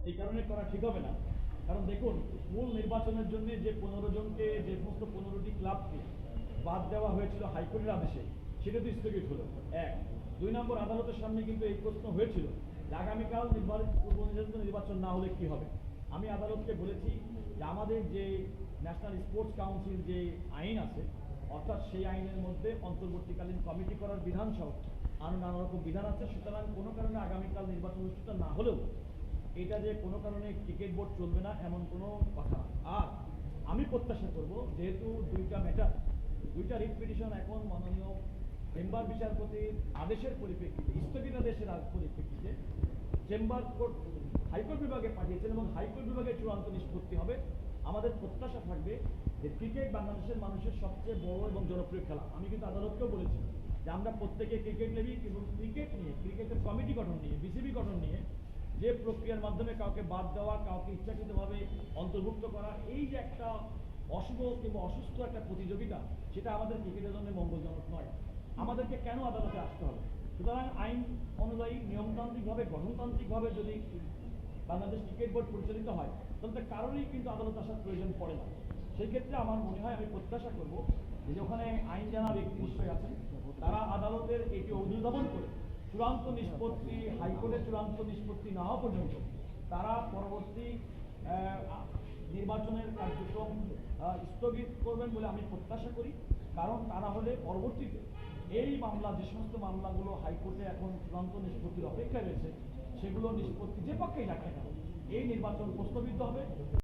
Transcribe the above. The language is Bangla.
এই কারণে করা ঠিক হবে না। কারণ দেখুন, মূল নির্বাচনের জন্য যে 15 জনকে, যে সমস্ত 15টি ক্লাবকে বাদ দেওয়া হয়েছিল হাইকোর্টের আদেশে, সেটা তো স্থগিত হলো। এক, 2 নম্বর, আদালতের সামনে কিন্তু এই প্রশ্ন হয়েছিল যে আগামীকাল পূর্ব নির্বাচন না হলে কি হবে। আমি আদালতকে বলেছি যে আমাদের যে ন্যাশনাল স্পোর্টস কাউন্সিল যে আইন আছে, অর্থাৎ সেই আইনের মধ্যে অন্তর্বর্তীকালীন কমিটি করার বিধান সহ আরও নানা রকম বিধান আছে। সুতরাং কোনো কারণে আগামীকাল নির্বাচন অনুষ্ঠিত না হলেও এটা যে কোনো কারণে ক্রিকেট বোর্ড চলবে না এমন কোনো কথা না। আর আমি প্রত্যাশা করব, যেহেতু দুইটা ম্যাটার, দুইটা রিট পিটিশন এখন মাননীয় চেম্বার বিচারপতির আদেশের পরিপ্রেক্ষিতে, স্থগিতাদেশের পরিপ্রেক্ষিতে চেম্বার কোর্ট হাইকোর্ট বিভাগে পাঠিয়েছেন এবং হাইকোর্ট বিভাগের চূড়ান্ত নিষ্পত্তি হবে। আমাদের প্রত্যাশা থাকবে যে ক্রিকেট বাংলাদেশের মানুষের সবচেয়ে বড় এবং জনপ্রিয় খেলা। আমি কিন্তু আদালতকেও বলেছি যে আমরা প্রত্যেকে ক্রিকেট নেবি এবং ক্রিকেট নিয়ে, ক্রিকেটের কমিটি গঠন নিয়ে, বিসিবি গঠন নিয়ে যে প্রক্রিয়ার মাধ্যমে কাউকে বাদ দেওয়া, কাউকে ইচ্ছাকৃতভাবে অন্তর্ভুক্ত করা, এই যে একটা অশুভ কিংবা অসুস্থ একটা প্রতিযোগিতা, সেটা আমাদের ক্রিকেটের জন্য মঙ্গলজনক নয়। আমাদেরকে কেন আদালতে আসতে হবে? সুতরাং আইন অনুযায়ী নিয়মতান্ত্রিকভাবে, গঠনতান্ত্রিকভাবে যদি বাংলাদেশ ক্রিকেট বোর্ড পরিচালিত হয়, তাহলে কারণেই কিন্তু আদালত আসার প্রয়োজন পড়ে না। সেই ক্ষেত্রে আমার মনে হয়, আমি প্রত্যাশা করব যে ওখানে আইন জানা ব্যক্তি নিশ্চয়ই আছেন, তারা আদালতের এটি অনুধাবন করে চূড়ান্ত নিষ্পত্তি, হাইকোর্টের চূড়ান্ত নিষ্পত্তি না হওয়া পর্যন্ত তারা পরবর্তী নির্বাচনের কার্যক্রম স্থগিত করবেন বলে আমি প্রত্যাশা করি। কারণ তা না হলে পরবর্তীতে এই মামলা, যে সমস্ত মামলাগুলো হাইকোর্টে এখন চূড়ান্ত নিষ্পত্তির অপেক্ষায় রয়েছে, সেগুলো নিষ্পত্তি যে পক্ষেই যাক না কেন, এই নির্বাচন প্রস্তাবিত হবে।